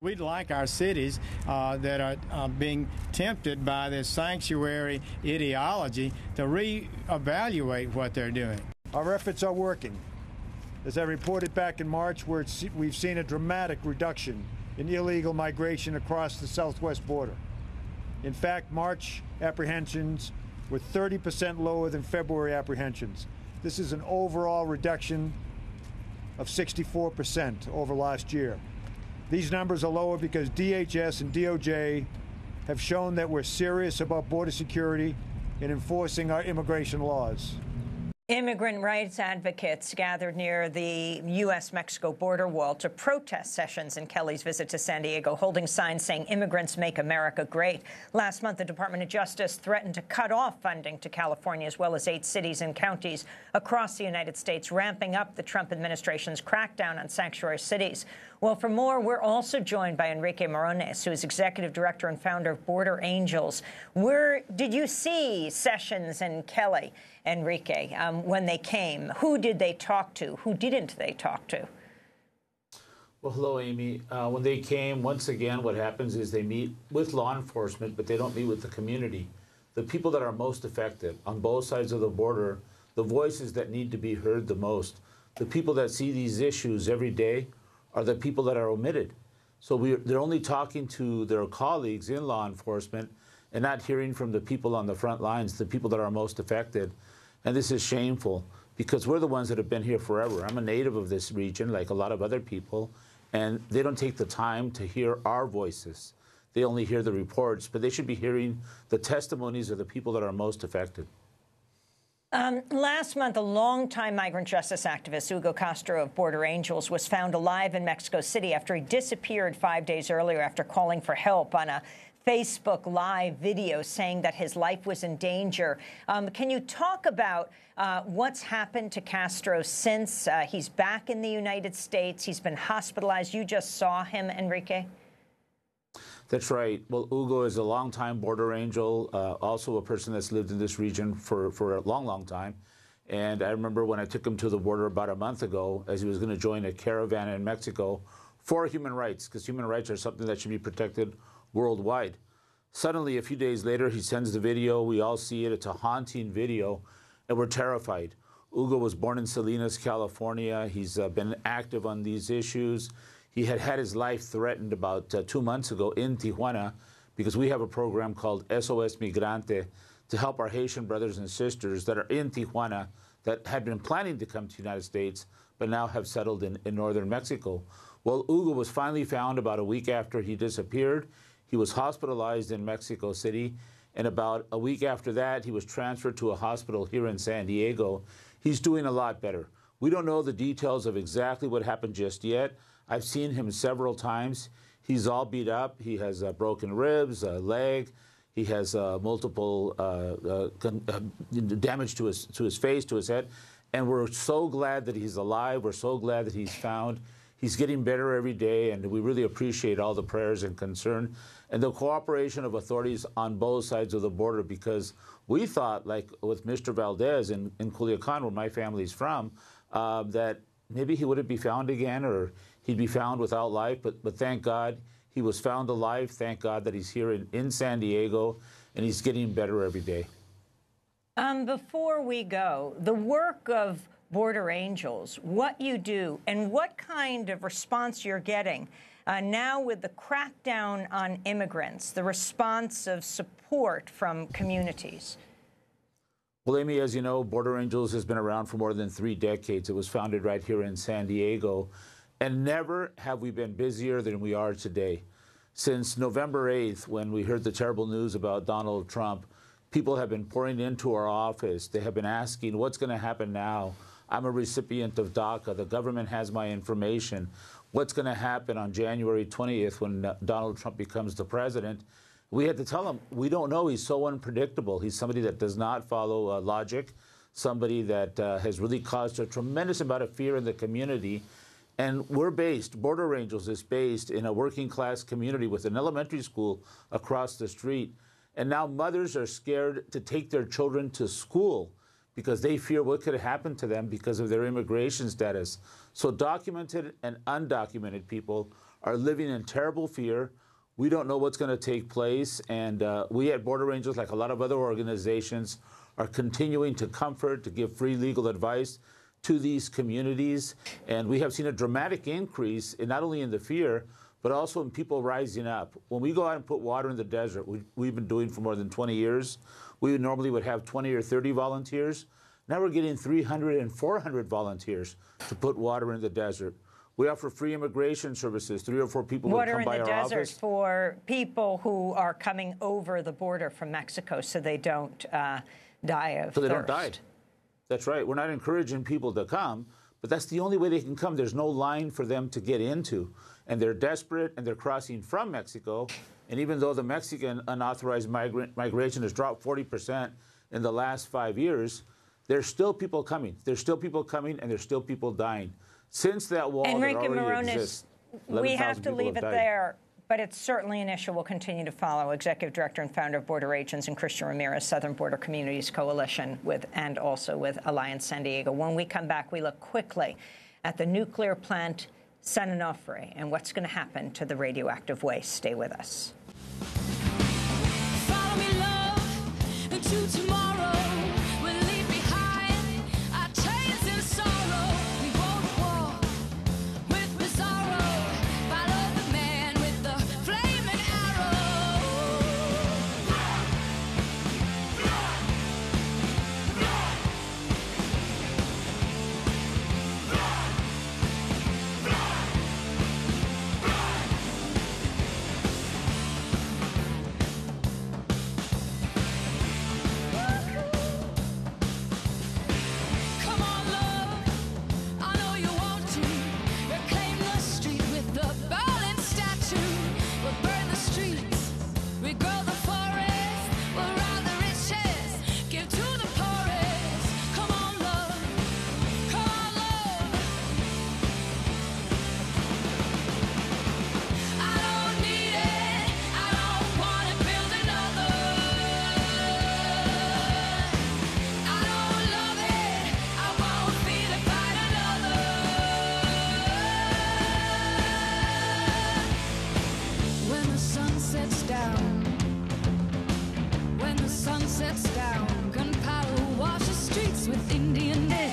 [SPEAKER 18] We'd like our cities that are being tempted by this sanctuary ideology to reevaluate what they're doing.
[SPEAKER 19] Our efforts are working. As I reported back in March, we've seen a dramatic reduction in illegal migration across the southwest border. In fact, March apprehensions were 30% lower than February apprehensions. This is an overall reduction of 64% over last year. These numbers are lower because DHS and DOJ have shown that we're serious about border security and enforcing our immigration laws.
[SPEAKER 1] Immigrant rights advocates gathered near the U.S.-Mexico border wall to protest Sessions and Kelly's visit to San Diego, holding signs saying immigrants make America great. Last month, the Department of Justice threatened to cut off funding to California, as well as 8 cities and counties across the United States, ramping up the Trump administration's crackdown on sanctuary cities. Well, for more, we're also joined by Enrique Morones, who is executive director and founder of Border Angels. Where did you see Sessions and Kelly, Enrique, when they came? Who did they talk to? Who didn't they talk to?
[SPEAKER 20] Well, hello, Amy. When they came, once again, what happens is they meet with law enforcement, but they don't meet with the community. The people that are most affected on both sides of the border, the voices that need to be heard the most, the people that see these issues every day are the people that are omitted. So they're only talking to their colleagues in law enforcement and not hearing from the people on the front lines, the people that are most affected. And this is shameful because we're the ones that have been here forever. I'm a native of this region, like a lot of other people, and they don't take the time to hear our voices. They only hear the reports, but they should be hearing the testimonies of the people that are most affected.
[SPEAKER 1] Last month, a longtime migrant justice activist, Hugo Castro of Border Angels, was found alive in Mexico City after he disappeared 5 days earlier after calling for help on a Facebook Live video saying that his life was in danger. Can you talk about what's happened to Castro since he's back in the United States? He's been hospitalized. You just saw him, Enrique.
[SPEAKER 20] That's right. Well, Hugo is a longtime border angel, also a person that's lived in this region for a long, long time. And I remember when I took him to the border about a month ago, as he was going to join a caravan in Mexico for human rights, because human rights are something that should be protected worldwide. Suddenly, a few days later, he sends the video. We all see it. It's a haunting video, and we're terrified. Hugo was born in Salinas, California. He's been active on these issues. He had had his life threatened about 2 months ago in Tijuana because we have a program called SOS Migrante to help our Haitian brothers and sisters that are in Tijuana that had been planning to come to the United States but now have settled in northern Mexico. Well, Hugo was finally found about a week after he disappeared. He was hospitalized in Mexico City, and about a week after that, he was transferred to a hospital here in San Diego. He's doing a lot better. We don't know the details of exactly what happened just yet. I've seen him several times. He's all beat up. He has broken ribs, a leg. He has multiple damage to his face, to his head. And we're so glad that he's alive. We're so glad that he's found. He's getting better every day, and we really appreciate all the prayers and concern and the cooperation of authorities on both sides of the border, because we thought, like with Mr. Valdez in Culiacan, where my family's from, that maybe he wouldn't be found again, or he'd be found without life, but thank God he was found alive. Thank God that he's here in San Diego, and he's getting better every day.
[SPEAKER 1] Before we go, the work of Border Angels, what you do, and what kind of response you're getting now with the crackdown on immigrants, the response of support from communities.
[SPEAKER 20] Well, Amy, as you know, Border Angels has been around for more than 3 decades. It was founded right here in San Diego. And never have we been busier than we are today. Since November 8th, when we heard the terrible news about Donald Trump, people have been pouring into our office. They have been asking, what's going to happen now? I'm a recipient of DACA. The government has my information. What's going to happen on January 20th when Donald Trump becomes the president? We had to tell him, we don't know. He's so unpredictable. He's somebody that does not follow logic, somebody that has really caused a tremendous amount of fear in the community. And Border Angels is based in a working class community with an elementary school across the street. And now mothers are scared to take their children to school because they fear what could happen to them because of their immigration status. So documented and undocumented people are living in terrible fear. We don't know what's going to take place. And we at Border Angels, like a lot of other organizations, are continuing to comfort, to give free legal advice to these communities. And we have seen a dramatic increase in not only in the fear, but also in people rising up. When we go out and put water in the desert, we've been doing for more than 20 years, we normally would have 20 or 30 volunteers. Now we're getting 300 and 400 volunteers to put water in the desert. We offer free immigration services. 3 or 4 people would come by our office.
[SPEAKER 1] Water in the desert for people who are coming over the border from Mexico so they don't die of thirst.
[SPEAKER 20] So they don't die. That's right. We're not encouraging people to come, but that's the only way they can come. There's no line for them to get into. And they're desperate, and they're crossing from Mexico. And even though the Mexican unauthorized migration has dropped 40% in the last 5 years, there's still people coming. There's still people coming, and there's still people dying. Since that wall that already exists,
[SPEAKER 1] we have to leave it there, but it's certainly an issue we'll continue to follow. Executive Director and founder of Border Agents and Christian Ramirez, Southern Border Communities Coalition, and also with Alliance San Diego. When we come back, we look quickly at the nuclear plant San Onofre and what's going to happen to the radioactive waste. Stay with us.
[SPEAKER 13] Follow me, love, into tomorrow. We'll leave behind our chains and sorrow. We won't walk with Bizarro. Follow the man with the flaming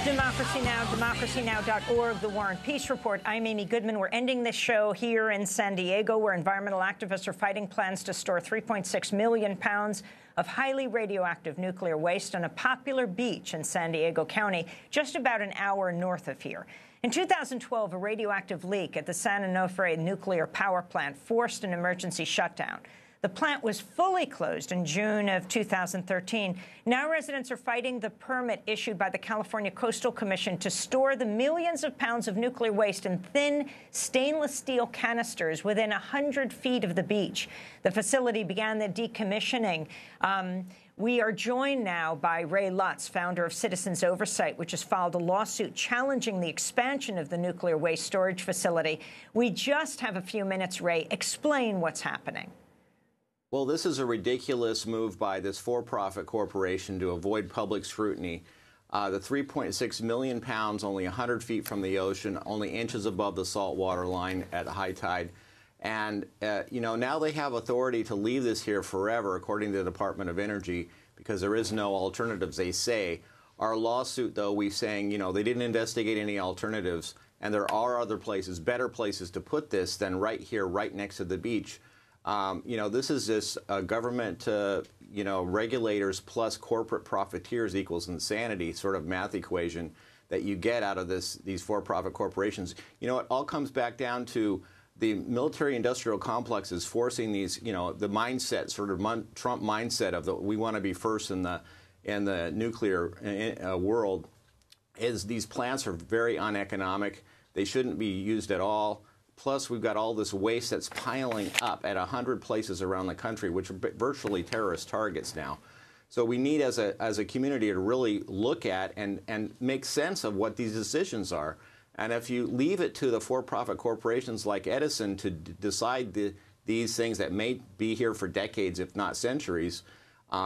[SPEAKER 1] Democracy Now!, DemocracyNow.org, The War and Peace Report. I'm Amy Goodman. We're ending this show here in San Diego, where environmental activists are fighting plans to store 3.6 million pounds of highly radioactive nuclear waste on a popular beach in San Diego County, just about an hour north of here. In 2012, a radioactive leak at the San Onofre nuclear power plant forced an emergency shutdown. The plant was fully closed in June of 2013. Now residents are fighting the permit issued by the California Coastal Commission to store the millions of pounds of nuclear waste in thin stainless steel canisters within 100 feet of the beach. The facility began the decommissioning. We are joined now by Ray Lutz, founder of Citizens Oversight, which has filed a lawsuit challenging the expansion of the nuclear waste storage facility. We just have a few minutes, Ray. Explain what's happening.
[SPEAKER 21] Well, this is a ridiculous move by this for-profit corporation to avoid public scrutiny. The 3.6 million pounds, only 100 feet from the ocean, only inches above the saltwater line at high tide. And, now they have authority to leave this here forever, according to the Department of Energy, because there is no alternatives, they say. Our lawsuit, though, we're saying, they didn't investigate any alternatives, and there are other places, better places to put this than right here, right next to the beach. This is this government, regulators plus corporate profiteers equals insanity sort of math equation that you get out of these for-profit corporations. It all comes back down to the military-industrial complexes forcing these, the mindset, sort of Trump mindset of we want to be first in the nuclear world, is these plants are very uneconomic. They shouldn't be used at all. Plus, we've got all this waste that's piling up at 100 places around the country, which are virtually terrorist targets now. So we need, as a community, to really look at and make sense of what these decisions are. And if you leave it to the for-profit corporations like Edison to decide these things that may be here for decades, if not centuries,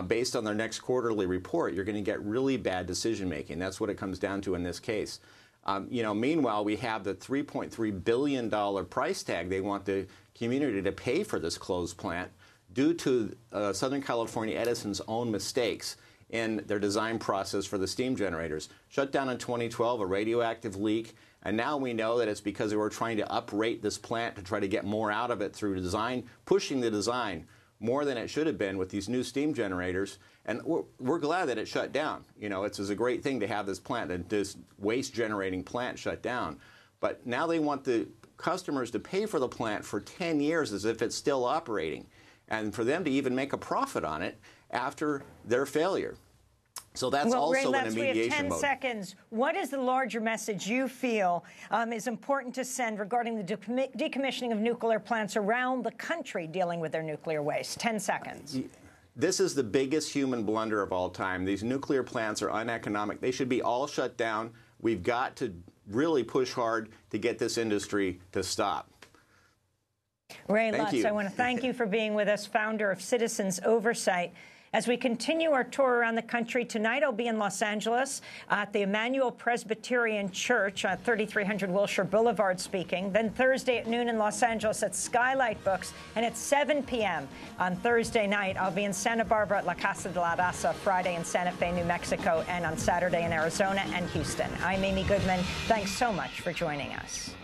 [SPEAKER 21] based on their next quarterly report, you're going to get really bad decision-making. That's what it comes down to in this case. Meanwhile, we have the $3.3 billion price tag they want the community to pay for this closed plant due to Southern California Edison's own mistakes in their design process for the steam generators. Shut down in 2012, a radioactive leak, and now we know that it's because they were trying to uprate this plant to try to get more out of it through design, pushing the design more than it should have been with these new steam generators. And we're glad that it shut down. It's a great thing to have this plant, this waste-generating plant shut down. But now they want the customers to pay for the plant for 10 years as if it's still operating, and for them to even make a profit on it after their failure. So that's also in a mediation mode. We have 10
[SPEAKER 1] seconds. What is the larger message you feel is important to send regarding the decommissioning of nuclear plants around the country dealing with their nuclear waste? 10 seconds.
[SPEAKER 21] This is the biggest human blunder of all time. These nuclear plants are uneconomic. They should be all shut down. We've got to really push hard to get this industry to stop.
[SPEAKER 1] Ray Lutz, I want to thank you for being with us, founder of Citizens Oversight. As we continue our tour around the country, tonight I'll be in Los Angeles at the Emmanuel Presbyterian Church on 3300 Wilshire Boulevard speaking. Then Thursday at noon in Los Angeles at Skylight Books. And at 7 p.m. on Thursday night, I'll be in Santa Barbara at La Casa de la Raza, Friday in Santa Fe, New Mexico, and on Saturday in Arizona and Houston. I'm Amy Goodman. Thanks so much for joining us.